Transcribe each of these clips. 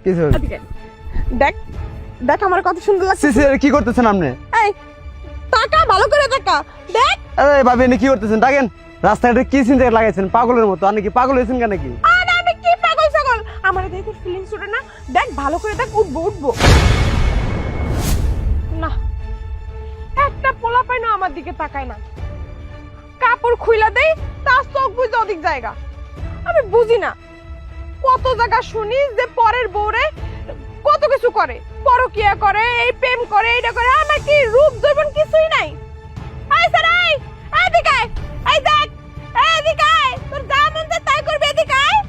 কিছু এদিকে দেখ দেখ আমার কত সুন্দর লাগছে। কি করতেছেন আপনি? এই টাকা ভালো করে টাকা দেখ। আরে ভাবি এনে কি করতেছেন? দেখেন রাস্তাঘাটে কি চিন্তা লাগাইছেন পাগলের মতো। আপনি কি পাগল হয়েছেন কেন নাকি? আরে আমি কি পাগল ছাগল? আমার দেখে ফিলিংস ওঠে না। দেখ ভালো করে দেখ, উঠবো না। একটা পোলা পাই না আমার দিকে তাকায় না। কাপড় খুইলা দেই তার চোখ বুঝে অধিক জায়গা। আমি বুঝি না কত জায়গা শুনি যে পরের বউরে কত কিছু করে, পরকিয়া করে, এই প্রেম করে, এইটা করে। আমার কি রূপ যৌবন কিছুই নাই। এই স্যার এই এদিকে আয়, এই দেখ এদিকে আয়, তোর যা মন চায় তাই করবি, এদিকে আয়।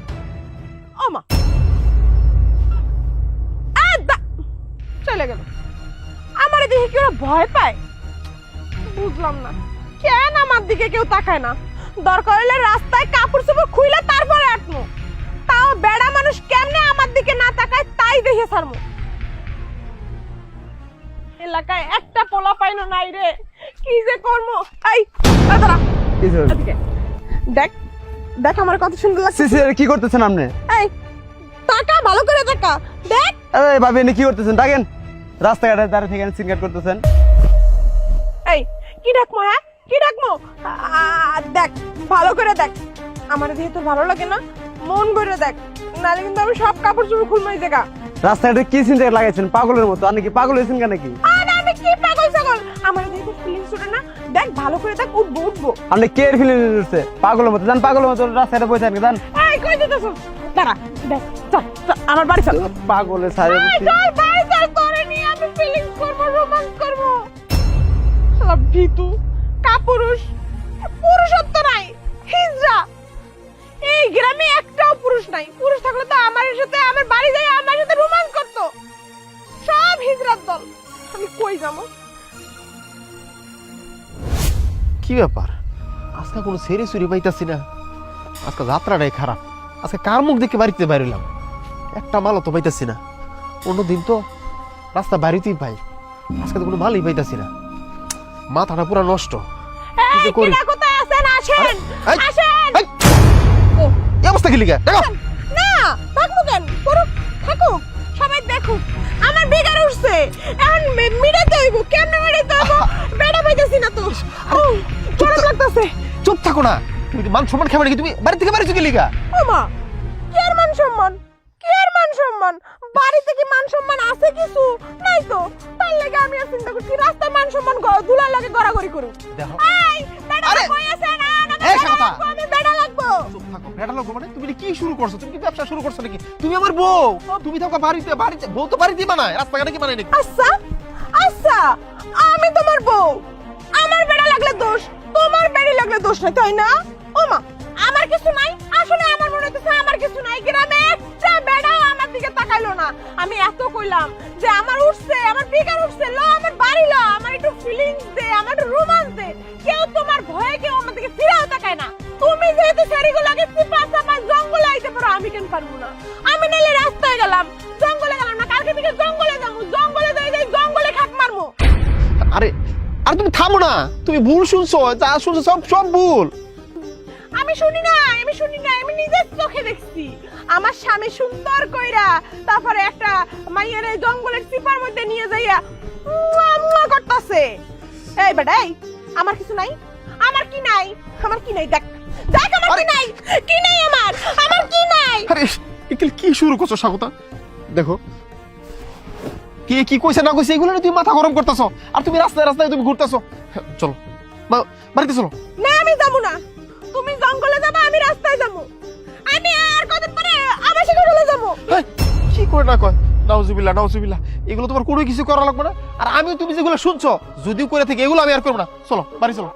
ও মা চলে গেল। আমার দেখে কি ওরা ভয় পায়? বুঝলাম না কেন আমার দিকে কেউ তাকায় না। দরকার হলে রাস্তায় কাপড় চোপড় খুইলে তারপরে আটমু। তাও বেড়া মানুষ কেমনে আমার দিকে না তাকায় তাই দেখে ছাড়মু। এলাকায় একটা পোলা পাইনো নাই রে, কি যে করমু। এই দাঁড়া এদিকে দেখ দেখ আমার কত সুন্দর লাগছে। কি করতেছেন আপনি? এই টাকা ভালো করে টাকা দেখ। আরে ভাবি এনে কি করতেছেন? দেখেন রাস্তাঘাটে দাঁড়িয়ে থেকে সিনকাট করতেছেন। এই কি ডাকমো? হ্যাঁ কি ডাকমো? দেখ ভালো করে দেখ। আমার দেখে তোর ভালো লাগে না? মন ভরে দেখ, নালে কিন্তু আমি সব কাপড় চোপড় খুলবো এই জায়গা। রাস্তাঘাটে কি চিন্তা লাগাইছেন পাগলের মতো? আপনি কি পাগল হয়েছেন কেন নাকি? আরে আমি কি পাগল ছাগল? আমার দেখে ফিলিংস ওঠে না। দেখ ভালো করে দেখ, উঠবো। আপনি কে ফিলিং হচ্ছে পাগলের মতো? জান পাগলের মতো রাস্তাঘাটে বসে থাকেন। জান এই কই দিতেছস? দাঁড়া দেখ চল আমার বাড়ি চল। পাগলের সাথে চল বাড়ি চল, তোরে নিয়ে আমি ফিলিংস করব, রোমান্স করব। শালা ভিতু কাপুরুষ, পুরুষত্ব নাই, হিজড়া। এই গ্রামে একটাও পুরুষ নাই। পুরুষ থাকলে তো আমার সাথে আমার বাড়ি যায় আমার সাথে রোমান্স করতো। সব হিজড়ার দল। আমি কই যাবো? কি ব্যাপার আজকে কোনো সেরে সুরি পাইতাছি না। আজকে যাত্রাটাই খারাপ। আজকে কার মুখ দেখে বাড়িতে বাইরেলাম, একটা মালও তো পাইতাছি না। অন্যদিন তো রাস্তা বাড়িতেই পাই, আজকে তো কোনো মালই পাইতাছি না। মাথাটা পুরো নষ্ট। এই কিরা কোথায় আছেন? আসেন আসেন। ও এই অবস্থা কি লিগা? দেখো না থাকবো কেন? পুরো থাকুক, সবাই দেখুক। আমার বেগার উঠছে, এখন মিটাইতে হইব। কেমনে মিটাইতে হইব? বেড়া পাইতেছি না তো। খারাপ লাগতেছে। চুপ থাকো না। তুমি মান সম্মান খাবে নাকি? তুমি বাড়ি থেকে বাড়িতে গেলি গা? ও মা কি আর মান সম্মান? কি আর মান সম্মান? বাড়িতে কি মান সম্মান আছে কিছু? নাই তো। তার লাগে আমি আর চিন্তা করছি রাস্তা মান সম্মান দুলার লাগে গড়াগড়ি করু। দেখো এই বেড়া কই আছে? না না এই কথা আমি বেড়া লাগবো। চুপ থাকো। বেটা লোক মানে তুমি কি শুরু করছো? তুমি কি ব্যবসা শুরু করছো নাকি? তুমি আমার বউ, তুমি থাকো বাড়িতে। বাড়িতে বউ তো বাড়িতেই বানায়, রাস্তাঘাটে কি বানায় নাকি? আচ্ছা আচ্ছা আমি তোমার বউ, আমার বেড়া লাগলে দোষ, তোমার বেড়ি লাগলে দোষ নাই, তাই না? ও মা আমার কিছু নাই। আসলে আমার মনে হচ্ছে আমার কিছু নাই। গ্রামে একটা বেড়াও আমার দিকে তাকাইলো না। আমি এত কইলাম যে আমার উঠছে, আমার বিকার উঠছে, লো আমার বাড়ি লো, আমার একটু ফিলিংস দে, আমার একটু রোমান্স দে। কেউ তোমার ভয়ে কেউ আমার দিকে ফিরাও তাকায় না। তুমি যেহেতু শাড়িগুলোকে চিপা চাপা জঙ্গলে আইতে পারো, আমি কেন পারবো না? আমি নাইলে রাস্তায় গেলাম, জঙ্গলে গেলাম না, কালকে থেকে জঙ্গলে যাবো, জঙ্গলে যাই জঙ্গলে খাট মারবো। আরে আরে তুমি থামো না। তুমি ভুল শুনছো, যা শুনছো সব সব ভুল। আমি শুনি না, আমি শুনি না, আমি নিজের চোখে দেখছি। আমার স্বামী সুন্দর কইরা তারপরে একটা মাইয়ের এই জঙ্গলের চিপার মধ্যে নিয়ে যাইয়া মুয়া করতেছে। এই বেটা এই আমার কিছু নাই। আমার কি নাই? আমার কি নাই? দেখ দেখ আমার কি নাই। কি নাই আমার? আমার কি নাই? আরে এগুলো কি শুরু করছো স্বাগতা? দেখো কে কি কইছে না কইছে এগুলো নিয়ে তুমি মাথা গরম করতেছো, আর তুমি রাস্তায় রাস্তায় তুমি ঘুরতেছো। চলো বাড়িতে চলো। না আমি যাবো না। তুমি জঙ্গলে যাবা, আমি রাস্তায় যাবো। আমি আর কতদিন পরে আবার সেখানে যাবো। কি করে না কয়? নাউজুবিল্লাহ নাউজুবিল্লাহ। এগুলো তোমার কোনো কিছু করা লাগবে না। আর আমি তুমি যেগুলো শুনছো যদিও করে থেকে এগুলো আমি আর করবো না। চলো বাড়ি চলো।